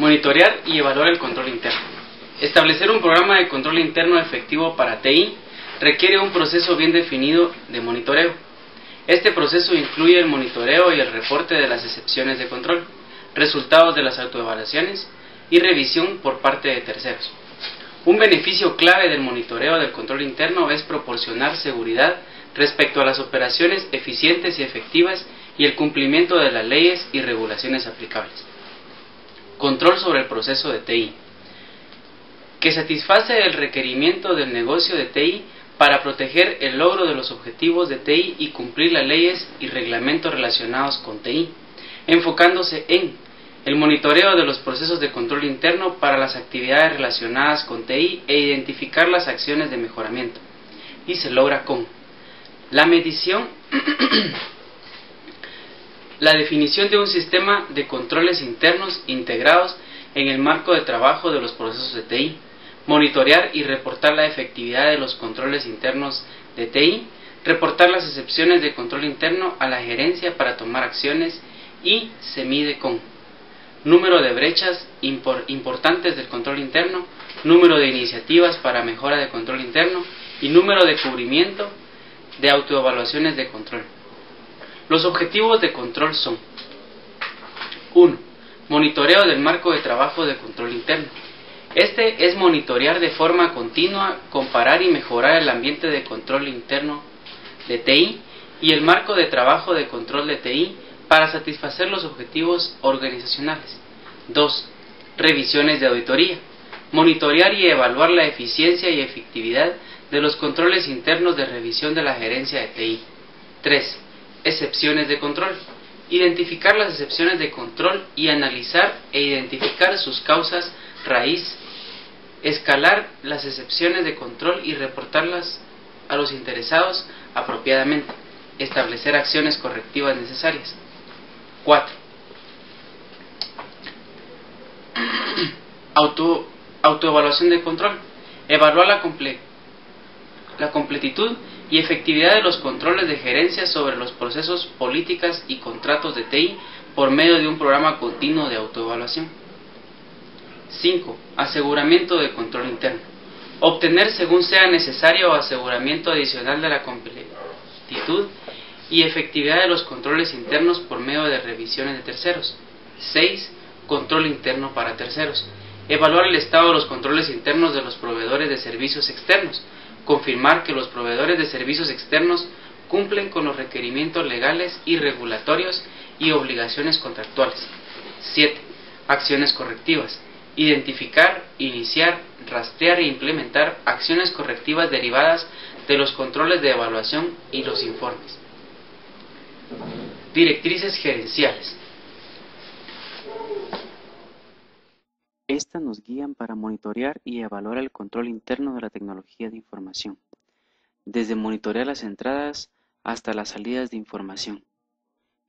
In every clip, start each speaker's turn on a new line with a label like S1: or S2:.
S1: Monitorear y evaluar el control interno. Establecer un programa de control interno efectivo para TI requiere un proceso bien definido de monitoreo. Este proceso incluye el monitoreo y el reporte de las excepciones de control, resultados de las autoevaluaciones y revisión por parte de terceros. Un beneficio clave del monitoreo del control interno es proporcionar seguridad respecto a las operaciones eficientes y efectivas y el cumplimiento de las leyes y regulaciones aplicables. Control sobre el proceso de TI, que satisface el requerimiento del negocio de TI para proteger el logro de los objetivos de TI y cumplir las leyes y reglamentos relacionados con TI, enfocándose en el monitoreo de los procesos de control interno para las actividades relacionadas con TI e identificar las acciones de mejoramiento. Y se logra con la medición, la definición de un sistema de controles internos integrados en el marco de trabajo de los procesos de TI, monitorear y reportar la efectividad de los controles internos de TI, reportar las excepciones de control interno a la gerencia para tomar acciones y se mide con número de brechas importantes del control interno, número de iniciativas para mejora de control interno y número de cubrimiento de autoevaluaciones de control. Los objetivos de control son: 1. Monitoreo del marco de trabajo de control interno. Este es monitorear de forma continua, comparar y mejorar el ambiente de control interno de TI y el marco de trabajo de control de TI para satisfacer los objetivos organizacionales. 2. Revisiones de auditoría. Monitorear y evaluar la eficiencia y efectividad de los controles internos de revisión de la gerencia de TI. 3. Excepciones de control. Identificar las excepciones de control y analizar e identificar sus causas raíz. Escalar las excepciones de control y reportarlas a los interesados apropiadamente. Establecer acciones correctivas necesarias. 4. Autoevaluación de control. Evaluar la completitud y efectividad de los controles de gerencia sobre los procesos, políticas y contratos de TI por medio de un programa continuo de autoevaluación. 5. Aseguramiento de control interno. Obtener, según sea necesario, aseguramiento adicional de la completitud y efectividad de los controles internos por medio de revisiones de terceros. 6. Control interno para terceros. Evaluar el estado de los controles internos de los proveedores de servicios externos. Confirmar que los proveedores de servicios externos cumplen con los requerimientos legales y regulatorios y obligaciones contractuales. 7. Acciones correctivas. Identificar, iniciar, rastrear e implementar acciones correctivas derivadas de los controles de evaluación y los informes. Directrices gerenciales.
S2: Estas nos guían para monitorear y evaluar el control interno de la tecnología de información, desde monitorear las entradas hasta las salidas de información.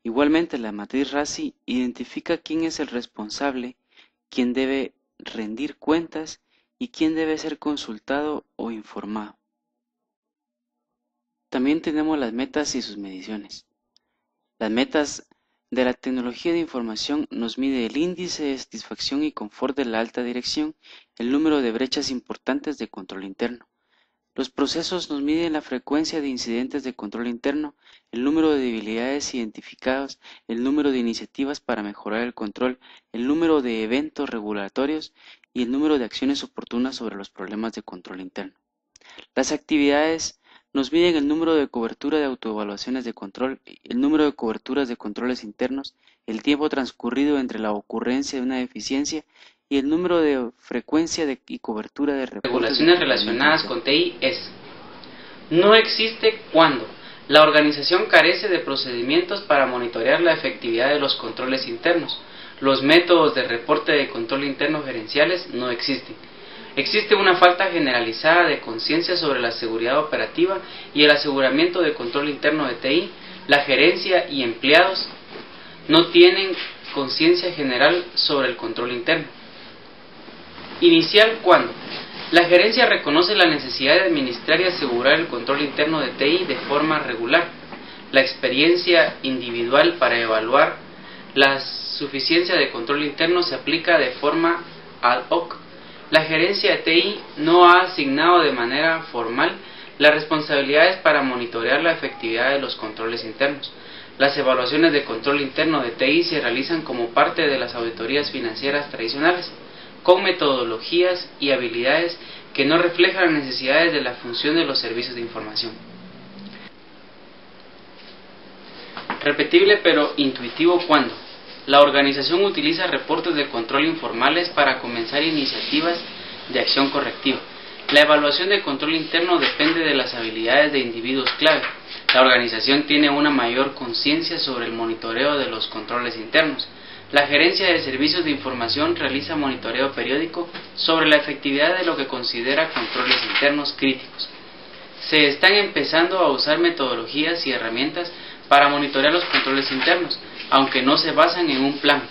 S2: Igualmente, la matriz RACI identifica quién es el responsable, quién debe rendir cuentas y quién debe ser consultado o informado. También tenemos las metas y sus mediciones. Las metas de la tecnología de información nos mide el índice de satisfacción y confort de la alta dirección, el número de brechas importantes de control interno. Los procesos nos miden la frecuencia de incidentes de control interno, el número de debilidades identificados, el número de iniciativas para mejorar el control, el número de eventos regulatorios y el número de acciones oportunas sobre los problemas de control interno. Las actividades nos miden el número de cobertura de autoevaluaciones de control, el número de coberturas de controles internos, el tiempo transcurrido entre la ocurrencia de una deficiencia y el número de frecuencia y cobertura de reportes.
S1: Regulaciones relacionadas con TI es: no existe cuando la organización carece de procedimientos para monitorear la efectividad de los controles internos. Los métodos de reporte de control interno gerenciales no existen. Existe una falta generalizada de conciencia sobre la seguridad operativa y el aseguramiento de control interno de TI. La gerencia y empleados no tienen conciencia general sobre el control interno. Inicial cuando la gerencia reconoce la necesidad de administrar y asegurar el control interno de TI de forma regular. La experiencia individual para evaluar las suficiencia de control interno se aplica de forma ad hoc. La gerencia de TI no ha asignado de manera formal las responsabilidades para monitorear la efectividad de los controles internos. Las evaluaciones de control interno de TI se realizan como parte de las auditorías financieras tradicionales, con metodologías y habilidades que no reflejan las necesidades de la función de los servicios de información. Repetible pero intuitivo cuando la organización utiliza reportes de control informales para comenzar iniciativas de acción correctiva. La evaluación de control interno depende de las habilidades de individuos clave. La organización tiene una mayor conciencia sobre el monitoreo de los controles internos. La gerencia de servicios de información realiza monitoreo periódico sobre la efectividad de lo que considera controles internos críticos. Se están empezando a usar metodologías y herramientas para monitorear los controles internos, aunque no se basan en un plan.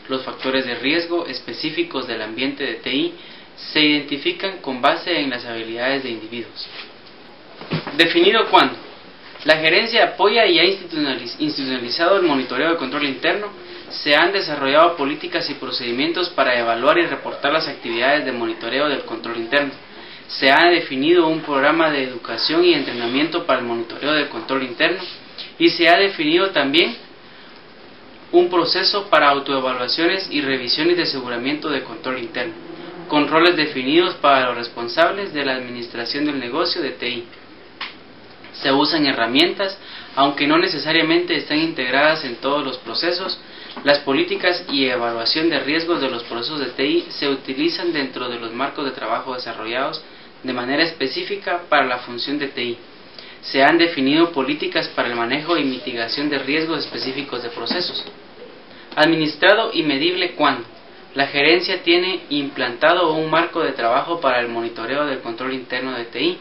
S1: Los factores de riesgo específicos del ambiente de TI se identifican con base en las habilidades de individuos. Definido cuándo. La gerencia apoya y ha institucionalizado el monitoreo de control interno. Se han desarrollado políticas y procedimientos para evaluar y reportar las actividades de monitoreo del control interno. Se ha definido un programa de educación y entrenamiento para el monitoreo del control interno y se ha definido también un proceso para autoevaluaciones y revisiones de aseguramiento de control interno, con roles definidos para los responsables de la administración del negocio de TI. Se usan herramientas, aunque no necesariamente están integradas en todos los procesos. Las políticas y evaluación de riesgos de los procesos de TI se utilizan dentro de los marcos de trabajo desarrollados de manera específica para la función de TI. Se han definido políticas para el manejo y mitigación de riesgos específicos de procesos. Administrado y medible cuándo. La gerencia tiene implantado un marco de trabajo para el monitoreo del control interno de TI.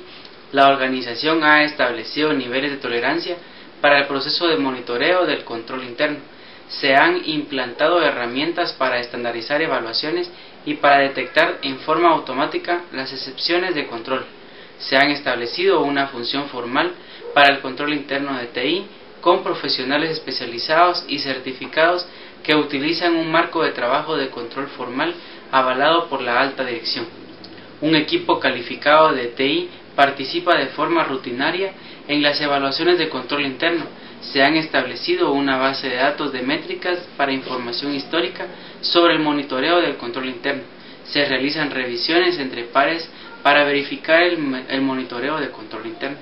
S1: La organización ha establecido niveles de tolerancia para el proceso de monitoreo del control interno. Se han implantado herramientas para estandarizar evaluaciones y para detectar en forma automática las excepciones de control. Se han establecido una función formal para el control interno de TI con profesionales especializados y certificados que utilizan un marco de trabajo de control formal avalado por la alta dirección. Un equipo calificado de TI participa de forma rutinaria en las evaluaciones de control interno. Se han establecido una base de datos de métricas para información histórica sobre el monitoreo del control interno. Se realizan revisiones entre pares para verificar el monitoreo de control interno.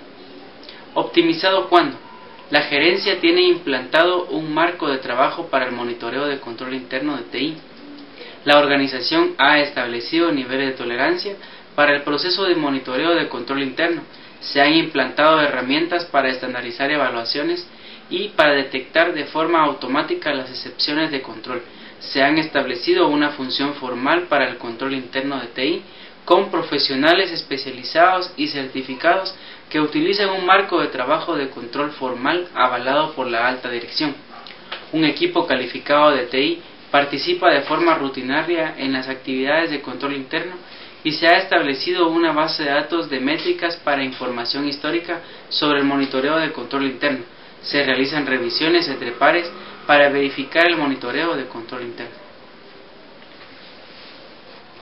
S1: Optimizado cuándo. La gerencia tiene implantado un marco de trabajo para el monitoreo de control interno de TI. La organización ha establecido niveles de tolerancia para el proceso de monitoreo de control interno. Se han implantado herramientas para estandarizar evaluaciones y para detectar de forma automática las excepciones de control. Se han establecido una función formal para el control interno de TI con profesionales especializados y certificados que utilizan un marco de trabajo de control formal avalado por la alta dirección. Un equipo calificado de TI participa de forma rutinaria en las actividades de control interno y se ha establecido una base de datos de métricas para información histórica sobre el monitoreo de control interno. Se realizan revisiones entre pares para verificar el monitoreo de control interno.